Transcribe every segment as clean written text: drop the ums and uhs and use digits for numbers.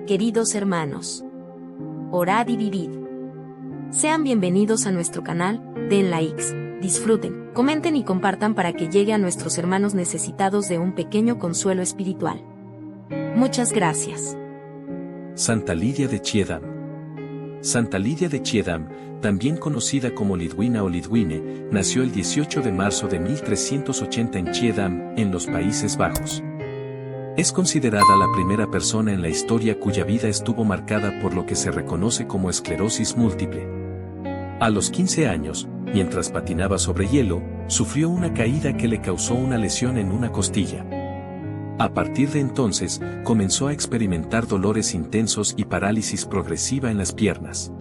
Queridos hermanos, orad y vivid. Sean bienvenidos a nuestro canal, den likes, disfruten, comenten y compartan para que llegue a nuestros hermanos necesitados de un pequeño consuelo espiritual. Muchas gracias. Santa Lidia de Chiedam. Santa Lidia de Chiedam, también conocida como Lidwina o Lidwine, nació el 18 de marzo de 1380 en Chiedam, en los Países Bajos. Es considerada la primera persona en la historia cuya vida estuvo marcada por lo que se reconoce como esclerosis múltiple. A los 15 años, mientras patinaba sobre hielo, sufrió una caída que le causó una lesión en una costilla. A partir de entonces, comenzó a experimentar dolores intensos y parálisis progresiva en las piernas.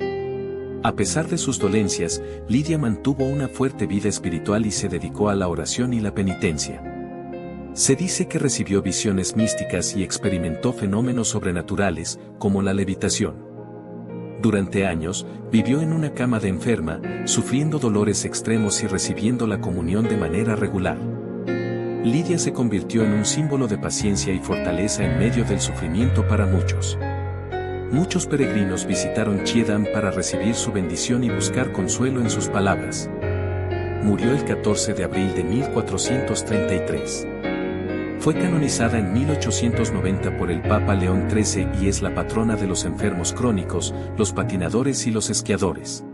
A pesar de sus dolencias, Lidia mantuvo una fuerte vida espiritual y se dedicó a la oración y la penitencia. Se dice que recibió visiones místicas y experimentó fenómenos sobrenaturales, como la levitación. Durante años, vivió en una cama de enferma, sufriendo dolores extremos y recibiendo la comunión de manera regular. Lidia se convirtió en un símbolo de paciencia y fortaleza en medio del sufrimiento para muchos. Muchos peregrinos visitaron Chiedam para recibir su bendición y buscar consuelo en sus palabras. Murió el 14 de abril de 1433. Fue canonizada en 1890 por el Papa León XIII y es la patrona de los enfermos crónicos, los patinadores y los esquiadores.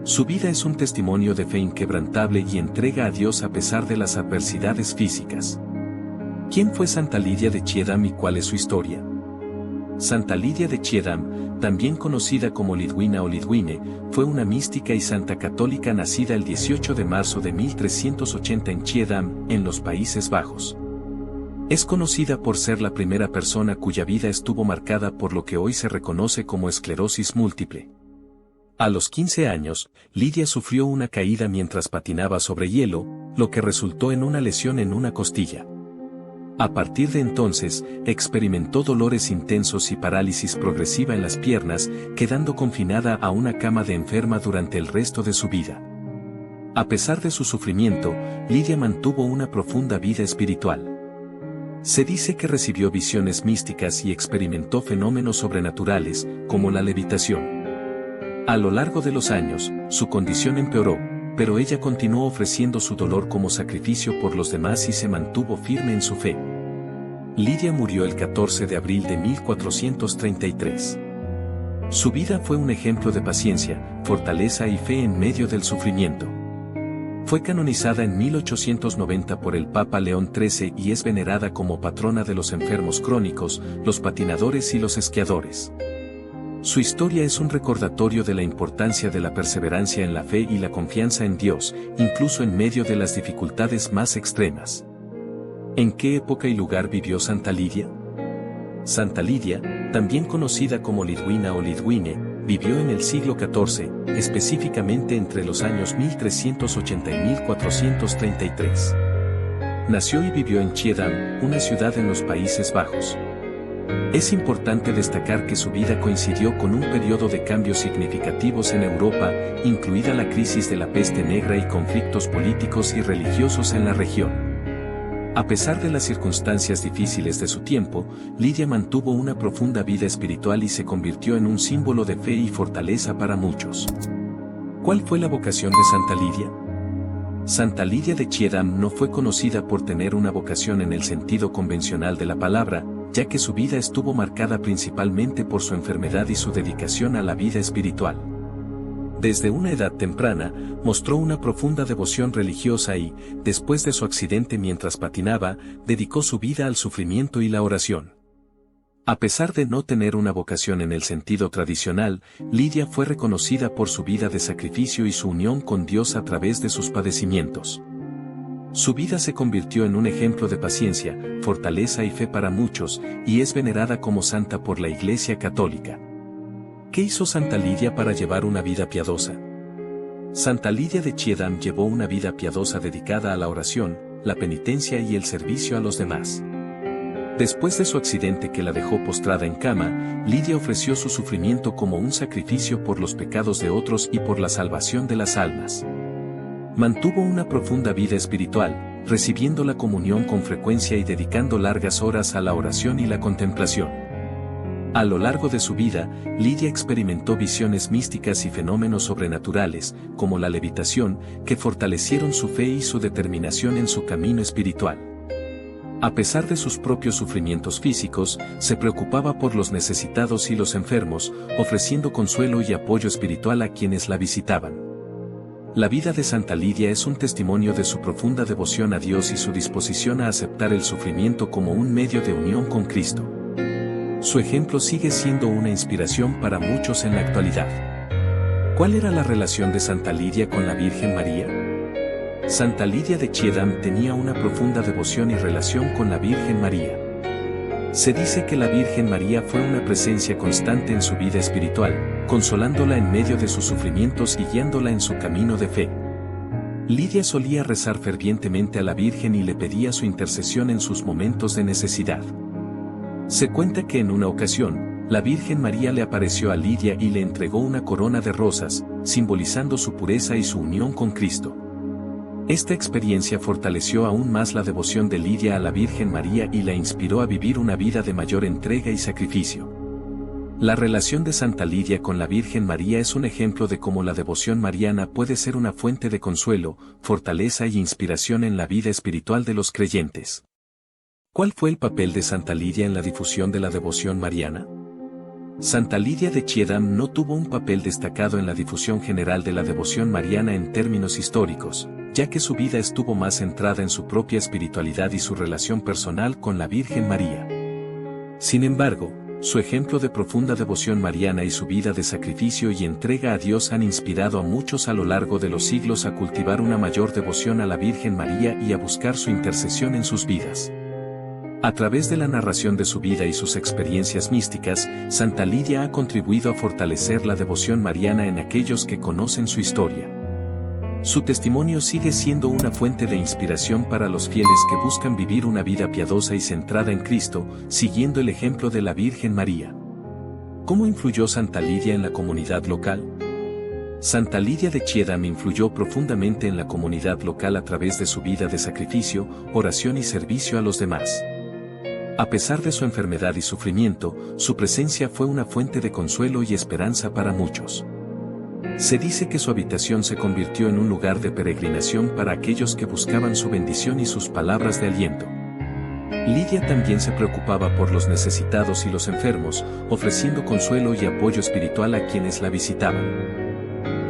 Su vida es un testimonio de fe inquebrantable y entrega a Dios a pesar de las adversidades físicas. ¿Quién fue Santa Lidia de Chiedam y cuál es su historia? Santa Lidia de Chiedam, también conocida como Lidwina o Lidwine, fue una mística y santa católica nacida el 18 de marzo de 1380 en Chiedam, en los Países Bajos. Es conocida por ser la primera persona cuya vida estuvo marcada por lo que hoy se reconoce como esclerosis múltiple. A los 15 años, Lidia sufrió una caída mientras patinaba sobre hielo, lo que resultó en una lesión en una costilla. A partir de entonces, experimentó dolores intensos y parálisis progresiva en las piernas, quedando confinada a una cama de enferma durante el resto de su vida. A pesar de su sufrimiento, Lidia mantuvo una profunda vida espiritual. Se dice que recibió visiones místicas y experimentó fenómenos sobrenaturales, como la levitación. A lo largo de los años, su condición empeoró, pero ella continuó ofreciendo su dolor como sacrificio por los demás y se mantuvo firme en su fe. Lidia murió el 14 de abril de 1433. Su vida fue un ejemplo de paciencia, fortaleza y fe en medio del sufrimiento. Fue canonizada en 1890 por el Papa León XIII y es venerada como patrona de los enfermos crónicos, los patinadores y los esquiadores. Su historia es un recordatorio de la importancia de la perseverancia en la fe y la confianza en Dios, incluso en medio de las dificultades más extremas. ¿En qué época y lugar vivió Santa Lidia? Santa Lidia, también conocida como Lidwina o Lidwine, vivió en el siglo XIV, específicamente entre los años 1380 y 1433. Nació y vivió en Chiedam, una ciudad en los Países Bajos. Es importante destacar que su vida coincidió con un periodo de cambios significativos en Europa, incluida la crisis de la peste negra y conflictos políticos y religiosos en la región. A pesar de las circunstancias difíciles de su tiempo, Lidia mantuvo una profunda vida espiritual y se convirtió en un símbolo de fe y fortaleza para muchos. ¿Cuál fue la vocación de Santa Lidia? Santa Lidia de Chiedam no fue conocida por tener una vocación en el sentido convencional de la palabra, ya que su vida estuvo marcada principalmente por su enfermedad y su dedicación a la vida espiritual. Desde una edad temprana, mostró una profunda devoción religiosa y, después de su accidente mientras patinaba, dedicó su vida al sufrimiento y la oración. A pesar de no tener una vocación en el sentido tradicional, Lidia fue reconocida por su vida de sacrificio y su unión con Dios a través de sus padecimientos. Su vida se convirtió en un ejemplo de paciencia, fortaleza y fe para muchos, y es venerada como santa por la Iglesia Católica. ¿Qué hizo Santa Lidia para llevar una vida piadosa? Santa Lidia de Chiedam llevó una vida piadosa dedicada a la oración, la penitencia y el servicio a los demás. Después de su accidente que la dejó postrada en cama, Lidia ofreció su sufrimiento como un sacrificio por los pecados de otros y por la salvación de las almas. Mantuvo una profunda vida espiritual, recibiendo la comunión con frecuencia y dedicando largas horas a la oración y la contemplación. A lo largo de su vida, Lidia experimentó visiones místicas y fenómenos sobrenaturales, como la levitación, que fortalecieron su fe y su determinación en su camino espiritual. A pesar de sus propios sufrimientos físicos, se preocupaba por los necesitados y los enfermos, ofreciendo consuelo y apoyo espiritual a quienes la visitaban. La vida de Santa Lidia es un testimonio de su profunda devoción a Dios y su disposición a aceptar el sufrimiento como un medio de unión con Cristo. Su ejemplo sigue siendo una inspiración para muchos en la actualidad. ¿Cuál era la relación de Santa Lidia con la Virgen María? Santa Lidia de Chiedam tenía una profunda devoción y relación con la Virgen María. Se dice que la Virgen María fue una presencia constante en su vida espiritual, consolándola en medio de sus sufrimientos y guiándola en su camino de fe. Lidia solía rezar fervientemente a la Virgen y le pedía su intercesión en sus momentos de necesidad. Se cuenta que en una ocasión, la Virgen María le apareció a Lidia y le entregó una corona de rosas, simbolizando su pureza y su unión con Cristo. Esta experiencia fortaleció aún más la devoción de Lidia a la Virgen María y la inspiró a vivir una vida de mayor entrega y sacrificio. La relación de Santa Lidia con la Virgen María es un ejemplo de cómo la devoción mariana puede ser una fuente de consuelo, fortaleza y inspiración en la vida espiritual de los creyentes. ¿Cuál fue el papel de Santa Lidia en la difusión de la devoción mariana? Santa Lidia de Chiedam no tuvo un papel destacado en la difusión general de la devoción mariana en términos históricos, ya que su vida estuvo más centrada en su propia espiritualidad y su relación personal con la Virgen María. Sin embargo, su ejemplo de profunda devoción mariana y su vida de sacrificio y entrega a Dios han inspirado a muchos a lo largo de los siglos a cultivar una mayor devoción a la Virgen María y a buscar su intercesión en sus vidas. A través de la narración de su vida y sus experiencias místicas, Santa Lidia ha contribuido a fortalecer la devoción mariana en aquellos que conocen su historia. Su testimonio sigue siendo una fuente de inspiración para los fieles que buscan vivir una vida piadosa y centrada en Cristo, siguiendo el ejemplo de la Virgen María. ¿Cómo influyó Santa Lidia en la comunidad local? Santa Lidia de Chiedam influyó profundamente en la comunidad local a través de su vida de sacrificio, oración y servicio a los demás. A pesar de su enfermedad y sufrimiento, su presencia fue una fuente de consuelo y esperanza para muchos. Se dice que su habitación se convirtió en un lugar de peregrinación para aquellos que buscaban su bendición y sus palabras de aliento. Lidia también se preocupaba por los necesitados y los enfermos, ofreciendo consuelo y apoyo espiritual a quienes la visitaban.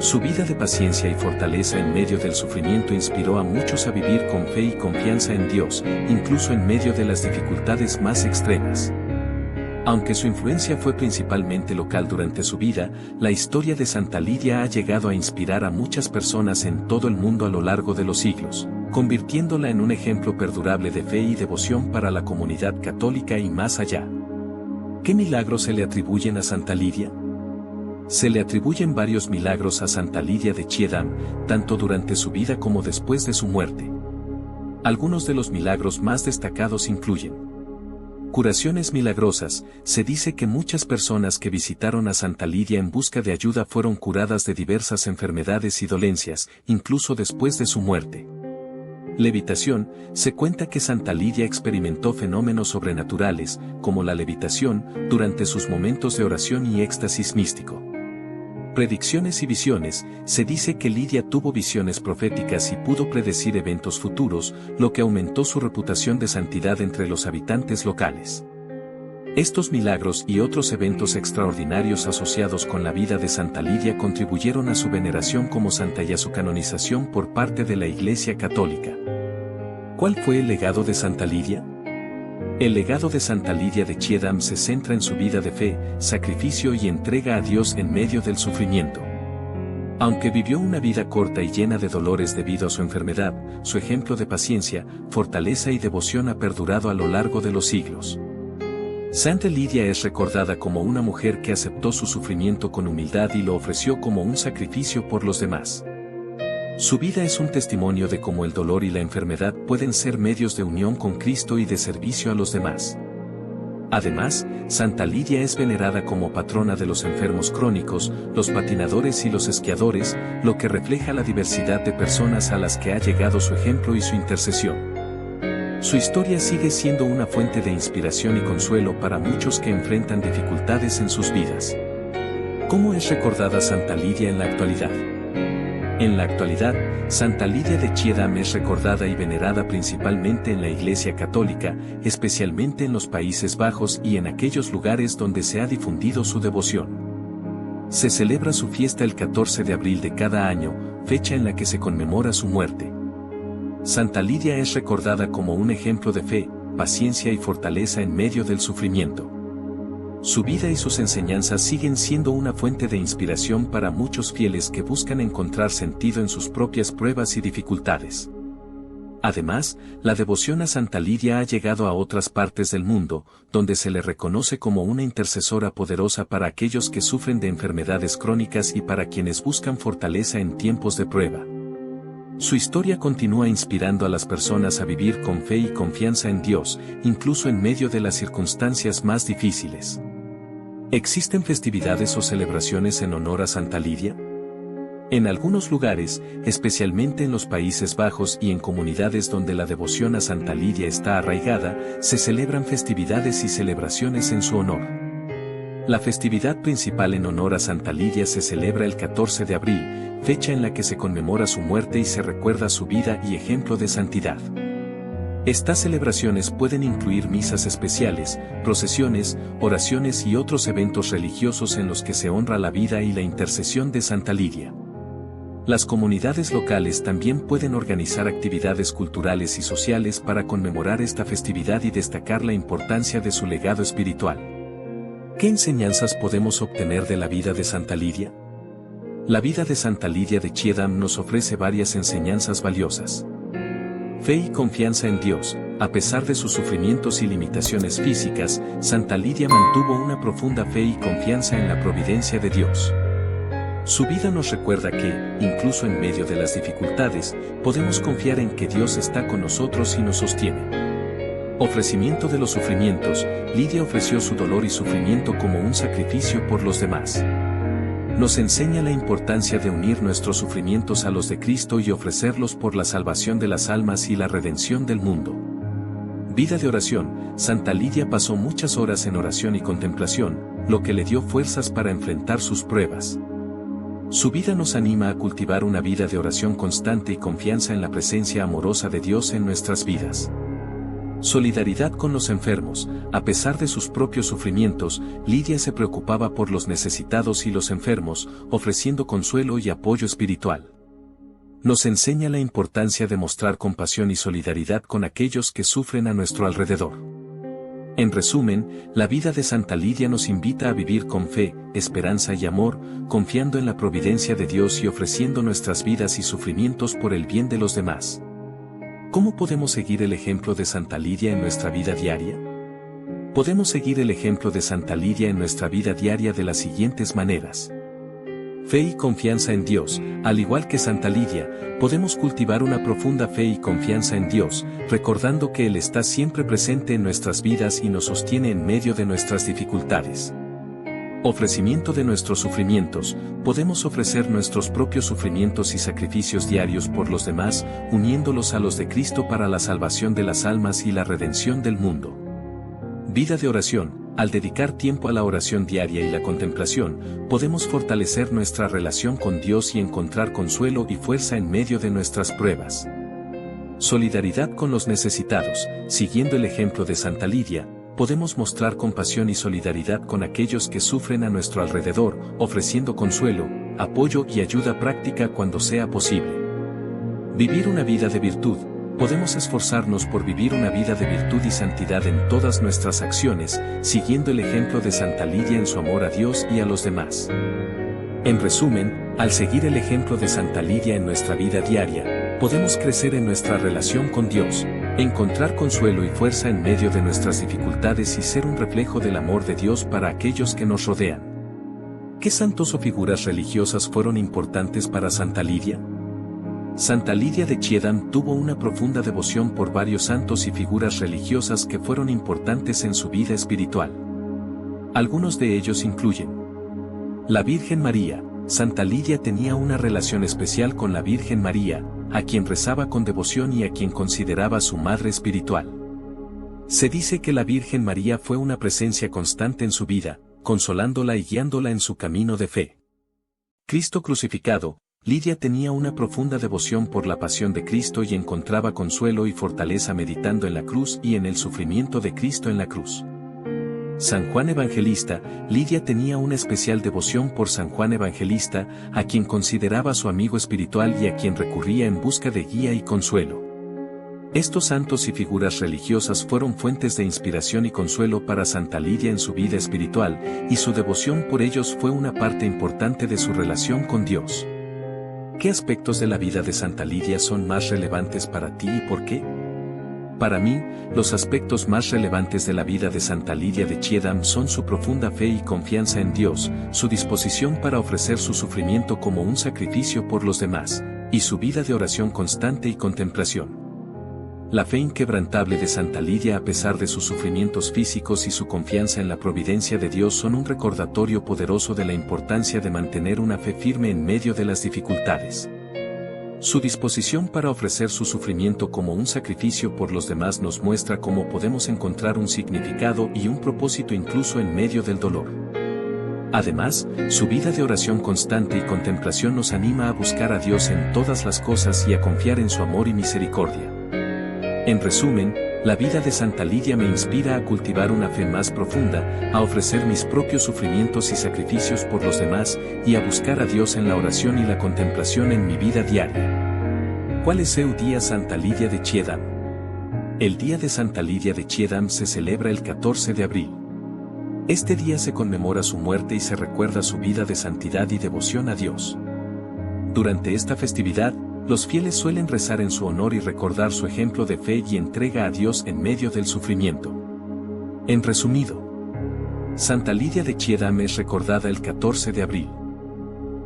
Su vida de paciencia y fortaleza en medio del sufrimiento inspiró a muchos a vivir con fe y confianza en Dios, incluso en medio de las dificultades más extremas. Aunque su influencia fue principalmente local durante su vida, la historia de Santa Lidia ha llegado a inspirar a muchas personas en todo el mundo a lo largo de los siglos, convirtiéndola en un ejemplo perdurable de fe y devoción para la comunidad católica y más allá. ¿Qué milagros se le atribuyen a Santa Lidia? Se le atribuyen varios milagros a Santa Lidia de Chiedam, tanto durante su vida como después de su muerte. Algunos de los milagros más destacados incluyen curaciones milagrosas. Se dice que muchas personas que visitaron a Santa Lidia en busca de ayuda fueron curadas de diversas enfermedades y dolencias, incluso después de su muerte. Levitación. Se cuenta que Santa Lidia experimentó fenómenos sobrenaturales, como la levitación, durante sus momentos de oración y éxtasis místico. Predicciones y visiones. Se dice que Lidia tuvo visiones proféticas y pudo predecir eventos futuros, lo que aumentó su reputación de santidad entre los habitantes locales. Estos milagros y otros eventos extraordinarios asociados con la vida de Santa Lidia contribuyeron a su veneración como santa y a su canonización por parte de la Iglesia Católica. ¿Cuál fue el legado de Santa Lidia? El legado de Santa Lidia de Chiedam se centra en su vida de fe, sacrificio y entrega a Dios en medio del sufrimiento. Aunque vivió una vida corta y llena de dolores debido a su enfermedad, su ejemplo de paciencia, fortaleza y devoción ha perdurado a lo largo de los siglos. Santa Lidia es recordada como una mujer que aceptó su sufrimiento con humildad y lo ofreció como un sacrificio por los demás. Su vida es un testimonio de cómo el dolor y la enfermedad pueden ser medios de unión con Cristo y de servicio a los demás. Además, Santa Lidia es venerada como patrona de los enfermos crónicos, los patinadores y los esquiadores, lo que refleja la diversidad de personas a las que ha llegado su ejemplo y su intercesión. Su historia sigue siendo una fuente de inspiración y consuelo para muchos que enfrentan dificultades en sus vidas. ¿Cómo es recordada Santa Lidia en la actualidad? En la actualidad, Santa Lidia de Chiedam es recordada y venerada principalmente en la Iglesia Católica, especialmente en los Países Bajos y en aquellos lugares donde se ha difundido su devoción. Se celebra su fiesta el 14 de abril de cada año, fecha en la que se conmemora su muerte. Santa Lidia es recordada como un ejemplo de fe, paciencia y fortaleza en medio del sufrimiento. Su vida y sus enseñanzas siguen siendo una fuente de inspiración para muchos fieles que buscan encontrar sentido en sus propias pruebas y dificultades. Además, la devoción a Santa Lidia ha llegado a otras partes del mundo, donde se le reconoce como una intercesora poderosa para aquellos que sufren de enfermedades crónicas y para quienes buscan fortaleza en tiempos de prueba. Su historia continúa inspirando a las personas a vivir con fe y confianza en Dios, incluso en medio de las circunstancias más difíciles. ¿Existen festividades o celebraciones en honor a Santa Lidia? En algunos lugares, especialmente en los Países Bajos y en comunidades donde la devoción a Santa Lidia está arraigada, se celebran festividades y celebraciones en su honor. La festividad principal en honor a Santa Lidia se celebra el 14 de abril, fecha en la que se conmemora su muerte y se recuerda su vida y ejemplo de santidad. Estas celebraciones pueden incluir misas especiales, procesiones, oraciones y otros eventos religiosos en los que se honra la vida y la intercesión de Santa Lidia. Las comunidades locales también pueden organizar actividades culturales y sociales para conmemorar esta festividad y destacar la importancia de su legado espiritual. ¿Qué enseñanzas podemos obtener de la vida de Santa Lidia? La vida de Santa Lidia de Chiedam nos ofrece varias enseñanzas valiosas. Fe y confianza en Dios. A pesar de sus sufrimientos y limitaciones físicas, Santa Lidia mantuvo una profunda fe y confianza en la providencia de Dios. Su vida nos recuerda que, incluso en medio de las dificultades, podemos confiar en que Dios está con nosotros y nos sostiene. Ofrecimiento de los sufrimientos. Lidia ofreció su dolor y sufrimiento como un sacrificio por los demás. Nos enseña la importancia de unir nuestros sufrimientos a los de Cristo y ofrecerlos por la salvación de las almas y la redención del mundo. Vida de oración. Santa Lidia pasó muchas horas en oración y contemplación, lo que le dio fuerzas para enfrentar sus pruebas. Su vida nos anima a cultivar una vida de oración constante y confianza en la presencia amorosa de Dios en nuestras vidas. Solidaridad con los enfermos. A pesar de sus propios sufrimientos, Lidia se preocupaba por los necesitados y los enfermos, ofreciendo consuelo y apoyo espiritual. Nos enseña la importancia de mostrar compasión y solidaridad con aquellos que sufren a nuestro alrededor. En resumen, la vida de Santa Lidia nos invita a vivir con fe, esperanza y amor, confiando en la providencia de Dios y ofreciendo nuestras vidas y sufrimientos por el bien de los demás. ¿Cómo podemos seguir el ejemplo de Santa Lidia en nuestra vida diaria? Podemos seguir el ejemplo de Santa Lidia en nuestra vida diaria de las siguientes maneras. Fe y confianza en Dios. Al igual que Santa Lidia, podemos cultivar una profunda fe y confianza en Dios, recordando que Él está siempre presente en nuestras vidas y nos sostiene en medio de nuestras dificultades. Ofrecimiento de nuestros sufrimientos. Podemos ofrecer nuestros propios sufrimientos y sacrificios diarios por los demás, uniéndolos a los de Cristo para la salvación de las almas y la redención del mundo. Vida de oración. Al dedicar tiempo a la oración diaria y la contemplación, podemos fortalecer nuestra relación con Dios y encontrar consuelo y fuerza en medio de nuestras pruebas. Solidaridad con los necesitados. Siguiendo el ejemplo de Santa Lidia, podemos mostrar compasión y solidaridad con aquellos que sufren a nuestro alrededor, ofreciendo consuelo, apoyo y ayuda práctica cuando sea posible. Vivir una vida de virtud. Podemos esforzarnos por vivir una vida de virtud y santidad en todas nuestras acciones, siguiendo el ejemplo de Santa Lidia en su amor a Dios y a los demás. En resumen, al seguir el ejemplo de Santa Lidia en nuestra vida diaria, podemos crecer en nuestra relación con Dios, encontrar consuelo y fuerza en medio de nuestras dificultades y ser un reflejo del amor de Dios para aquellos que nos rodean. ¿Qué santos o figuras religiosas fueron importantes para Santa Lidia? Santa Lidia de Chiedam tuvo una profunda devoción por varios santos y figuras religiosas que fueron importantes en su vida espiritual. Algunos de ellos incluyen la Virgen María. Santa Lidia tenía una relación especial con la Virgen María, a quien rezaba con devoción y a quien consideraba su madre espiritual. Se dice que la Virgen María fue una presencia constante en su vida, consolándola y guiándola en su camino de fe. Cristo crucificado, Lidia tenía una profunda devoción por la pasión de Cristo y encontraba consuelo y fortaleza meditando en la cruz y en el sufrimiento de Cristo en la cruz. San Juan Evangelista, Lidia tenía una especial devoción por San Juan Evangelista, a quien consideraba su amigo espiritual y a quien recurría en busca de guía y consuelo. Estos santos y figuras religiosas fueron fuentes de inspiración y consuelo para Santa Lidia en su vida espiritual, y su devoción por ellos fue una parte importante de su relación con Dios. ¿Qué aspectos de la vida de Santa Lidia son más relevantes para ti y por qué? Para mí, los aspectos más relevantes de la vida de Santa Lidia de Chiedam son su profunda fe y confianza en Dios, su disposición para ofrecer su sufrimiento como un sacrificio por los demás, y su vida de oración constante y contemplación. La fe inquebrantable de Santa Lidia a pesar de sus sufrimientos físicos y su confianza en la providencia de Dios son un recordatorio poderoso de la importancia de mantener una fe firme en medio de las dificultades. Su disposición para ofrecer su sufrimiento como un sacrificio por los demás nos muestra cómo podemos encontrar un significado y un propósito incluso en medio del dolor. Además, su vida de oración constante y contemplación nos anima a buscar a Dios en todas las cosas y a confiar en su amor y misericordia. En resumen, la vida de Santa Lidia me inspira a cultivar una fe más profunda, a ofrecer mis propios sufrimientos y sacrificios por los demás, y a buscar a Dios en la oración y la contemplación en mi vida diaria. ¿Cuál es el día Santa Lidia de Chiedam? El día de Santa Lidia de Chiedam se celebra el 14 de abril. Este día se conmemora su muerte y se recuerda su vida de santidad y devoción a Dios. Durante esta festividad, los fieles suelen rezar en su honor y recordar su ejemplo de fe y entrega a Dios en medio del sufrimiento. En resumido, Santa Lidia de Chiedam es recordada el 14 de abril.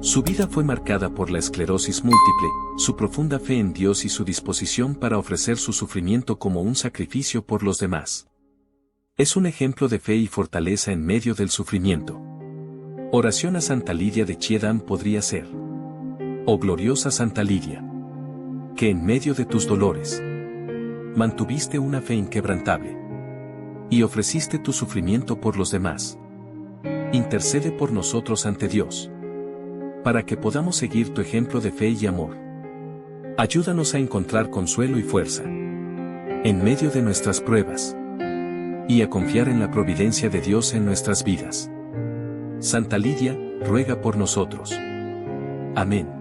Su vida fue marcada por la esclerosis múltiple, su profunda fe en Dios y su disposición para ofrecer su sufrimiento como un sacrificio por los demás. Es un ejemplo de fe y fortaleza en medio del sufrimiento. Oración a Santa Lidia de Chiedam podría ser: oh gloriosa Santa Lidia, que en medio de tus dolores mantuviste una fe inquebrantable y ofreciste tu sufrimiento por los demás. Intercede por nosotros ante Dios, para que podamos seguir tu ejemplo de fe y amor. Ayúdanos a encontrar consuelo y fuerza en medio de nuestras pruebas y a confiar en la providencia de Dios en nuestras vidas. Santa Lidia, ruega por nosotros. Amén.